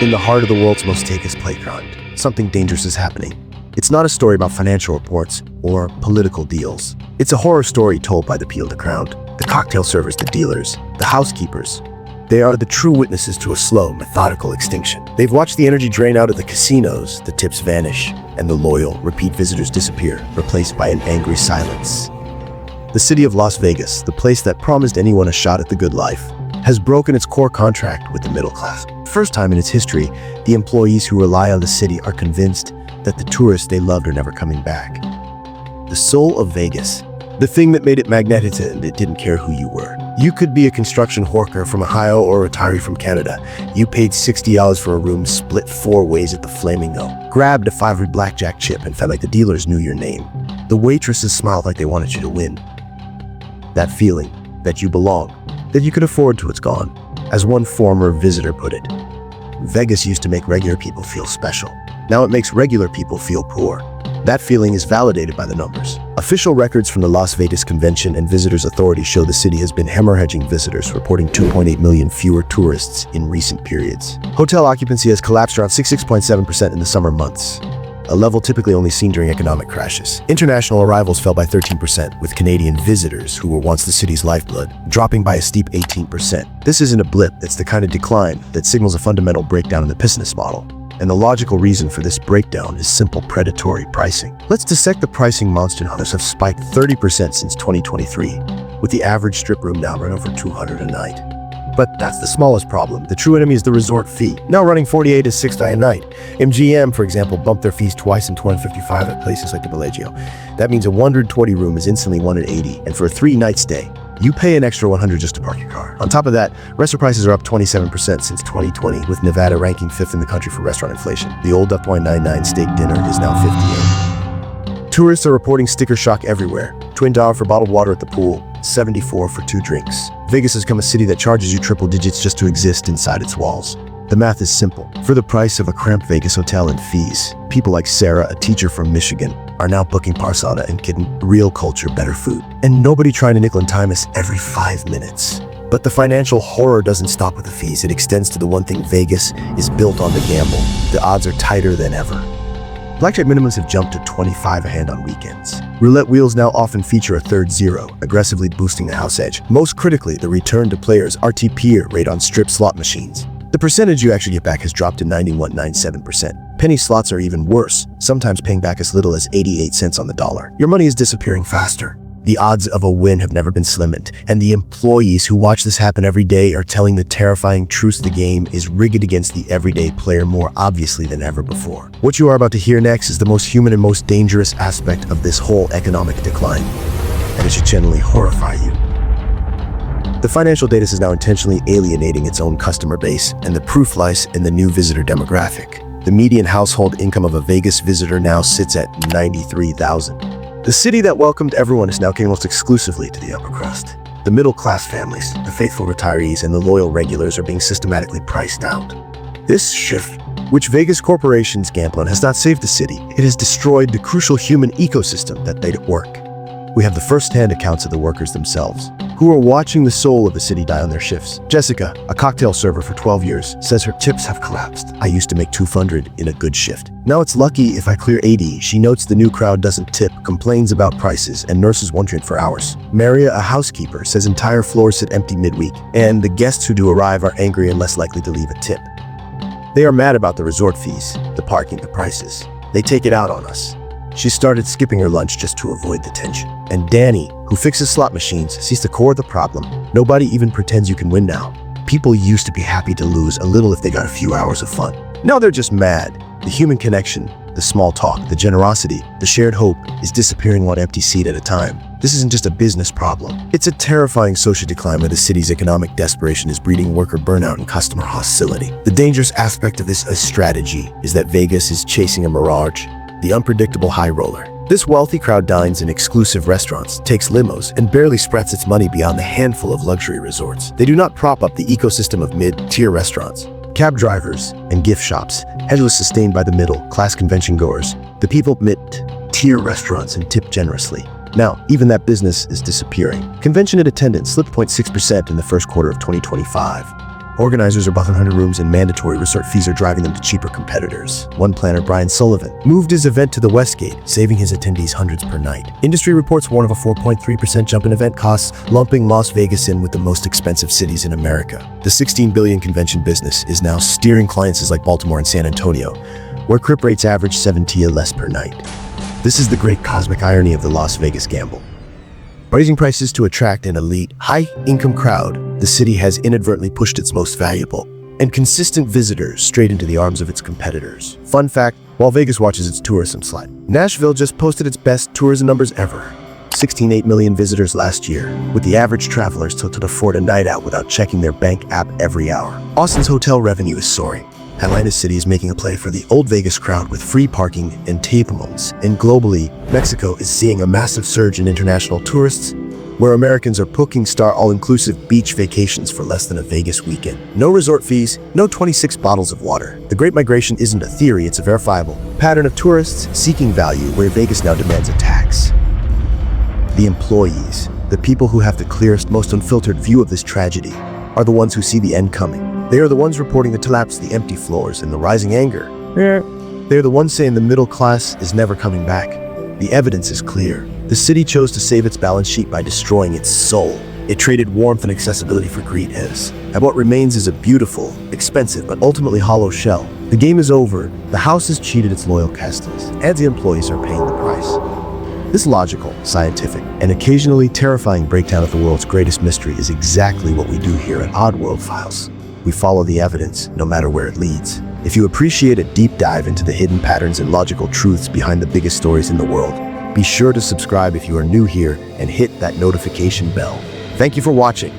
In the heart of the world's most takeous playground, something dangerous is happening. It's not a story about financial reports or political deals. It's a horror story told by the peeled crowd. The cocktail servers, the dealers, the housekeepers. They are the true witnesses to a slow, methodical extinction. They've watched the energy drain out of the casinos, the tips vanish, and the loyal, repeat visitors disappear, replaced by an angry silence. The city of Las Vegas, the place that promised anyone a shot at the good life, has broken its core contract with the middle class. First time in its history, the employees who rely on the city are convinced that the tourists they loved are never coming back. The soul of Vegas, the thing that made it magnetic and it didn't care who you were. You could be a construction worker from Ohio or a retiree from Canada. You paid $60 for a room split 4 ways at the Flamingo, grabbed a 5 blackjack chip and felt like the dealers knew your name. The waitresses smiled like they wanted you to win. That feeling that you belong, that you could afford to, it's gone. As one former visitor put it, Vegas used to make regular people feel special. Now it makes regular people feel poor. That feeling is validated by the numbers. Official records from the Las Vegas Convention and Visitors Authority show the city has been hemorrhaging visitors, reporting 2.8 million fewer tourists in recent periods. Hotel occupancy has collapsed around 66.7% in the summer months, a level typically only seen during economic crashes. International arrivals fell by 13%, with Canadian visitors, who were once the city's lifeblood, dropping by a steep 18%. This isn't a blip, it's the kind of decline that signals a fundamental breakdown in the business model. And the logical reason for this breakdown is simple predatory pricing. Let's dissect the pricing monster. Others have spiked 30% since 2023, with the average strip room now running over $200 a night. But that's the smallest problem. The true enemy is the resort fee, now running $48 to $60 a night. MGM, for example, bumped their fees twice in 2055 at places like the Bellagio. That means a 120 room is instantly $180, and for a 3-night stay, you pay an extra $100 just to park your car. On top of that, restaurant prices are up 27% since 2020, with Nevada ranking 5th in the country for restaurant inflation. The old $1.99 steak dinner is now $58. Tourists are reporting sticker shock everywhere. $20 for bottled water at the pool, $74 for 2 drinks. Vegas has become a city that charges you triple digits just to exist inside its walls. The math is simple. For the price of a cramped Vegas hotel and fees, people like Sarah, a teacher from Michigan, are now booking Parsana and getting real culture, better food. And nobody trying to nickel and dime us every 5 minutes. But the financial horror doesn't stop with the fees. It extends to the one thing: Vegas is built on the gamble. The odds are tighter than ever. Blackjack minimums have jumped to 25 a hand on weekends. Roulette wheels now often feature a third zero, aggressively boosting the house edge. Most critically, the return to players' RTP rate on strip slot machines. The percentage you actually get back has dropped to 91.97%. Penny slots are even worse, sometimes paying back as little as 88 cents on the dollar. Your money is disappearing faster. The odds of a win have never been slimmed, and the employees who watch this happen every day are telling the terrifying truth: the game is rigged against the everyday player more obviously than ever before. What you are about to hear next is the most human and most dangerous aspect of this whole economic decline, and it should genuinely horrify you. The financial data is now intentionally alienating its own customer base, and the proof lies in the new visitor demographic. The median household income of a Vegas visitor now sits at $93,000. The city that welcomed everyone is now catering almost exclusively to the upper crust. The middle-class families, the faithful retirees, and the loyal regulars are being systematically priced out. This shift, which Vegas corporations gamble on, has not saved the city. It has destroyed the crucial human ecosystem that made it work. We have the first-hand accounts of the workers themselves, who are watching the soul of the city die on their shifts. Jessica, a cocktail server for 12 years, says her tips have collapsed. I used to make $200 in a good shift. Now it's lucky if I clear 80. She notes the new crowd doesn't tip, complains about prices, and nurses wondering for hours. Maria, a housekeeper, says entire floors sit empty midweek, and the guests who do arrive are angry and less likely to leave a tip. They are mad about the resort fees, the parking, the prices. They take it out on us. She started skipping her lunch just to avoid the tension. And Danny, who fixes slot machines, sees the core of the problem. Nobody even pretends you can win now. People used to be happy to lose a little if they got a few hours of fun. Now they're just mad. The human connection, the small talk, the generosity, the shared hope is disappearing one empty seat at a time. This isn't just a business problem. It's a terrifying social decline where the city's economic desperation is breeding worker burnout and customer hostility. The dangerous aspect of this strategy is that Vegas is chasing a mirage, the unpredictable high roller. This wealthy crowd dines in exclusive restaurants, takes limos, and barely spreads its money beyond the handful of luxury resorts. They do not prop up the ecosystem of mid-tier restaurants, cab drivers, and gift shops, heavily sustained by the middle-class convention goers. The people mid-tier restaurants and tip generously. Now, even that business is disappearing. Convention attendance slipped 0.6% in the first quarter of 2025. Organizers are bucking 100 rooms and mandatory resort fees are driving them to cheaper competitors. One planner, Brian Sullivan, moved his event to the Westgate, saving his attendees hundreds per night. Industry reports warn of a 4.3% jump in event costs, lumping Las Vegas in with the most expensive cities in America. The $16 billion convention business is now steering clients like Baltimore and San Antonio, where crip rates average 70 or less per night. This is the great cosmic irony of the Las Vegas gamble. Raising prices to attract an elite, high-income crowd, the city has inadvertently pushed its most valuable and consistent visitors straight into the arms of its competitors. Fun fact, while Vegas watches its tourism slide, Nashville just posted its best tourism numbers ever. 16.8 million visitors last year, with the average travelers tilted to afford a night out without checking their bank app every hour. Austin's hotel revenue is soaring. Atlantic City is making a play for the old Vegas crowd with free parking and table modes. And globally, Mexico is seeing a massive surge in international tourists, where Americans are booking star all-inclusive beach vacations for less than a Vegas weekend. No resort fees, no 26 bottles of water. The Great Migration isn't a theory, it's a verifiable pattern of tourists seeking value where Vegas now demands a tax. The employees, the people who have the clearest, most unfiltered view of this tragedy, are the ones who see the end coming. They are the ones reporting the collapse, the empty floors, and the rising anger. They are the ones saying the middle class is never coming back. The evidence is clear. The city chose to save its balance sheet by destroying its soul. It traded warmth and accessibility for greed, and what remains is a beautiful, expensive, but ultimately hollow shell. The game is over. The house has cheated its loyal customers, and the employees are paying the price. This logical, scientific, and occasionally terrifying breakdown of the world's greatest mystery is exactly what we do here at Oddworld Files. We follow the evidence, no matter where it leads. If you appreciate a deep dive into the hidden patterns and logical truths behind the biggest stories in the world, be sure to subscribe if you are new here and hit that notification bell. Thank you for watching.